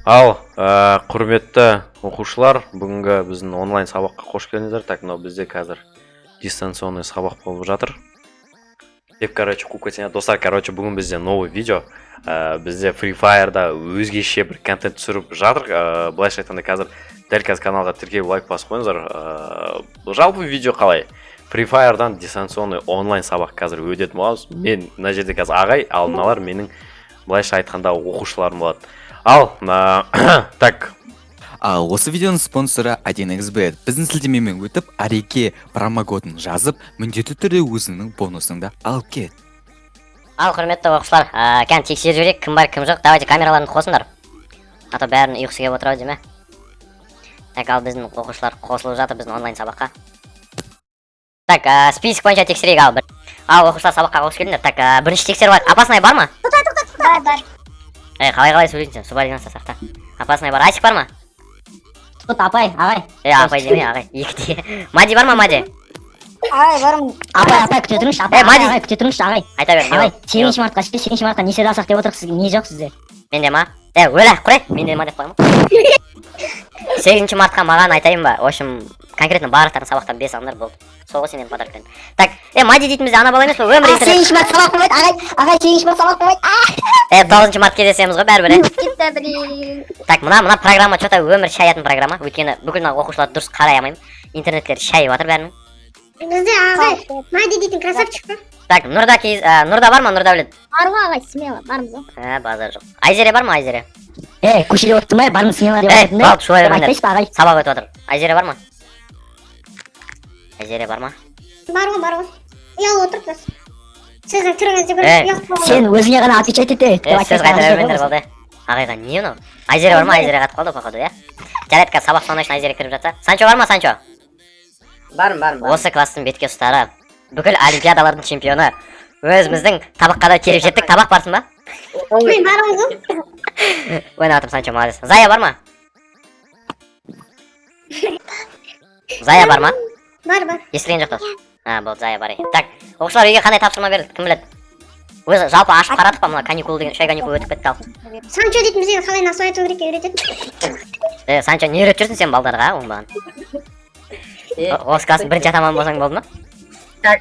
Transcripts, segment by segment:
Ал, құрметті оқушылар, бүгінгі біздің онлайн сабаққа қош келдіңіздер. Так, мынау бізде қазір дистанционный сабақ болып жатыр. Деп, қуып кетсеңдер, достар, бүгін бізде новый видео. Бізде Free Fire'да өзгеше бір контент түсіріп жатыр. Былайша айтқанда қазір дәл қазір каналға тіркеліп лайк басып қойыңыздар. Жалпы видео қалай? Free Fire'дан дистанционный онлайн сабақ қазір өтетін боламыз. Мен мына жерде қазір ағай, ал мыналар менің былайша айтқанда оқушыларым болады. Ал, так. Осы видеоның спонсоры 1xbet. Біздің сілтемемен өтіп, Ареке промокодын жазып, міндетті түрде өзіңнің бонусыңды алып кет. Ал, құрметті оқушылар, кән тексеріп жіберейік, кім бар, кім жоқ. Давайте камераларын қосыңдар. А то бәрін ұйқысы келіп отырады деме. Так, ал біздің оқушылар қосылып жатыр біздің онлайн сабаққа. Так, список бойынша тексерейік, ал. Ал, оқушылар сабаққа қош келдіңдер. Так, бірінші тексеріп алайық. Опасный бар ма? Бар. Қалай сөйлейсің сен? Субординация сақта. Опасный бар. Асик бар ма? Тут апай, ағай. Апай деме, ағай. Екіде. Мади бар ма, Мади? Ағай, барым. Апай, күте тұрыңызшы, ағай, күте тұрыңызшы, ағай. Айта бер. Ағай, 7 мартқа шейін, 7 мартқа несиеде алсақ деп отырық, сізге не жоқ сізде? Менде ма? Өлә, құрай. Менде ма деп қойма. 8 мартқа маған айтайын ба? В общем, конкретно барлықтарын сабақтан 5 алыңдар болды. Соғы сенен подарок беремін. Так, Мади дейтін бізде ана бала емес па? Өмір интернет. 7 март сабақ болмайды, ағай, 7 март сабақ болмайды. 9 март кездесеміз ғой бәрібір. Так, мына программа что-то өмір шаятын программа. Өйткені бүкіл оқушыларды дұрыс қарай алмаймын. Интернеттері шайып жатыр бәрінің. Бізде ағай, Мади дейтін красавчик па? Так, Нұрда бар ма, Нұрдәулет? Бар ғой ағай, смело, бармыз ғой. Базар жоқ. Айзере бар ма, Айзере? Көшеде отырды ма, бармыз смело деп отырдың балды шулай беріңдер. ағай. Сабақ өтіп отыр. Айзере бар ма? Айзере бар ма? Бар ғой. Ұялы отыр біз. Сіздің түріңізді көріп Сен өзіңе ғана отвечать ете. Сіз қайта бермеңдер болды. Ағайға не мынау? Айзере бар ма? Айзере қатып қалды походу, иә? Жарайды, қазір сабақ соңынан Айзере кіріп жатса. Санчо бар ма, Санчо? Барым. Осы класстың бетке ұстары. Бүкіл олимпиадалардың чемпионы. Өзіміздің табаққа да келіп жеттік. Табақ барсың ба? Мен бармыз ғой. Ойнатым, Санчо, молодец. Зая бар ма? Зая бар ма? Бар. Естілген жоқ дос. Болды, Зая бар. Так, оқушылар үйге қандай тапсырма берді, кім біледі? Өзі жалпы ашып қарадық па, мына каникул деген, шай каникул өтіп кетті ал. Санчо дейтін бізге қалай насу айту керек үйретеді. Санчо, не үйретіп жүрсің сен балдарға, оңбаған? Осы класстың бірінші атаман болсаң болды ма? Так,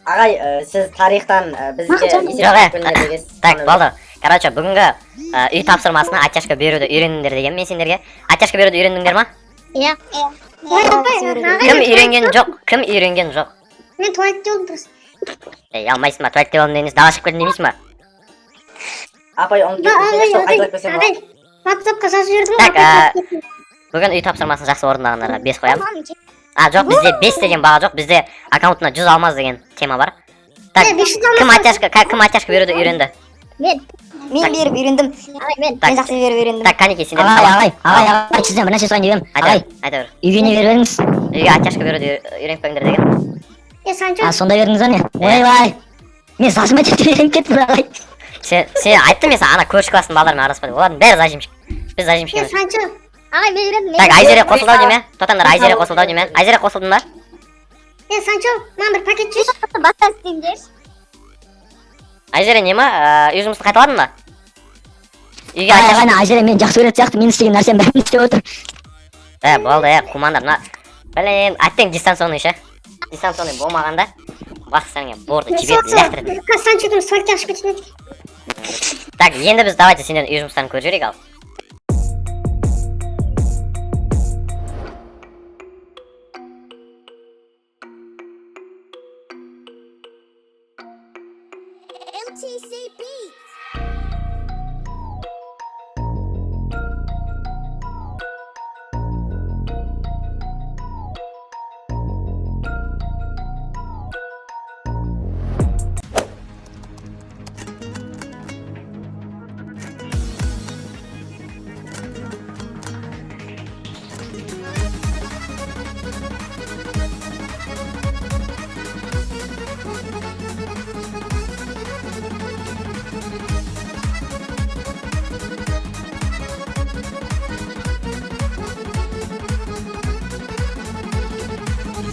ағай, сіз тарихтан бізге Так, болды. Короче, бүгінгі үй тапсырмасына оттяжка беруді үйреніңдер деген мен сендерге. Оттяжка беруді үйрендіңдер ма? Иә. Кім үйренген жоқ? Мен туалетте болдым просто. Алмайсың ба, туалетте болдым дейміз, дала шығып келдім демейсің ба? Апай, оны айтылып көсем ба? WhatsAppқа жазып жібердім Так, ғой. бүгін үй тапсырмасын жақсы орындағандарға 5 қоямын. Жоқ, бізде 5 деген баға жоқ, бізде аккаунтына 100 алмаз деген тема бар. Так, кім оттяжка беруді үйренді? Мен беріп үйрендім. Мен жақсы беріп үйрендім. Так, Канеке, сендер Ағай, сізден бір нәрсе сұрайын дегенмін. Ағай, айта бер. үйге не беріп едіңіз? Үйге оттяжка беруді үйреніп қойыңдар деген. Санчо. Сонда бердіңіз ба не? Ойбай. Мен сасыма тепті беріп кеттім, ағай. Сен айттым мен ана көрші класстың балаларымен араласпайды. Олардың бәрі зажимшік. Біз зажимшік емес. Санчо. Ағай, мен үйрендім. Так, Айзере қосылдау деме. Тотандар, Айзере қосылдау деме. Айзере қосылдың ба? Санчо, маған бір пакет жіберші. Баста істеймдер. Айзере не ма? Үй жұмысын қайталадың ба? Үйге Ағайна, Айзере мен жақсы көретін сияқты, мен істеген нәрсем бәрін істеп отыр. Болды, қумандар. Блин, аттен дистанционный ше. Дистанционный болмағанда бастарыңа борды жіберді ләқтіреді. Санчодан суалетке ашып кететін едік. Так, енді біз давайте сенден үй жұмыстарын көріп жіберейік ал.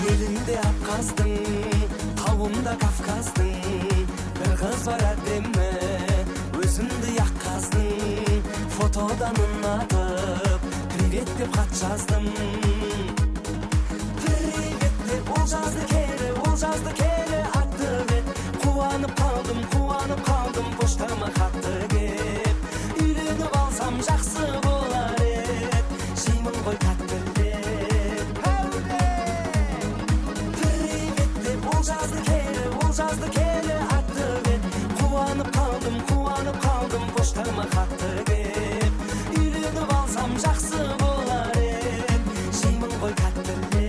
Елінде Абхаздың, тауында Кавказдың, бір қыз бар әдемі, өзімді яққаздың, фотодан ұнады. деп хат жаздым. Привет деп ол жазды келе атты бет. Қуанып қалдым поштама хатты кеп. Үйленіп алсам жақсы болар ед, жеймін ғой тәтті деп. Привет деп ол жазды келе атты бет. Қуанып қалдым поштама хатты кеп. Үйленіп алсам жақсы болар ед, жеймін ғой тәтті деп.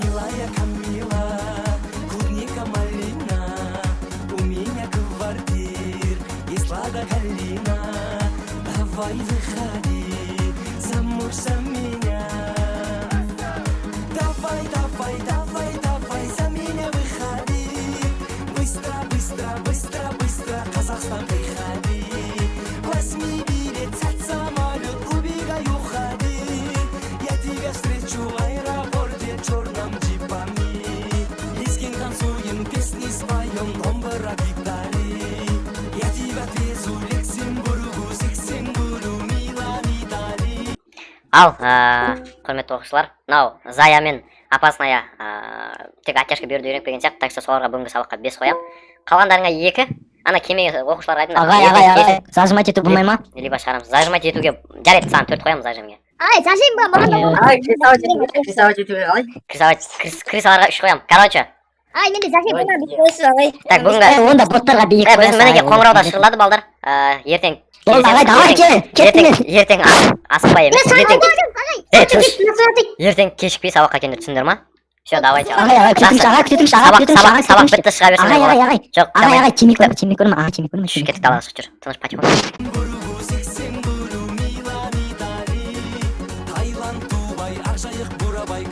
Милая Камила, клубника малина, у меня квартир, и слада калина. Давай выходи замуж за меня. Давай за меня выходи. Быстро, Казахстан приходи. Возьми билет, сядь в самолет, убегай, уходи. Я тебя встречу в аэропорте черным джипами. Лезгин танцуем, песни споем, домбыра гитаре. Я тебя отвезу в Люксембургу, Милан, Италия. Ал, құрметті оқушылар, мынау Зая мен Опасная тек оттяжка беруді үйреніп келген сияқты, так что соларға бүгінгі сабаққа 5 қоям. Қалғандарыңа 2. Ана кемеге оқушыларға айтыңдар. Ағай, зажимать ету болмай ма? Либо шығарамыз. Зажимать етуге жарайды, саған 4 қоямыз зажимге. Ай, зажим ба, маған да. Ай, крисовать етуге қалай? Крисаларға 3 қоям. Короче, Ай, менде зажим болмай, бүйтіп қойсыз ағай. так бүгінгі Онда боттарға биік біз қоясың. мінеге қоңырауда шығылады балдар. Ертең Болды, ағай, давай, кеттіңіз. ертең асықпай емес. Ертең кешікпей сабаққа келіңдер, түсіндіңдер ма? Все, давайте. Ағай, күтіңізші, Сабақ бітті шыға берсін. Ағай. Жоқ, Ағай, темекі көрме. кеттік, далаға шығып жүр. Тыныш, потихоньку. Милан, Италия. Таиланд, Дубай, Ақжайық, Бурабай,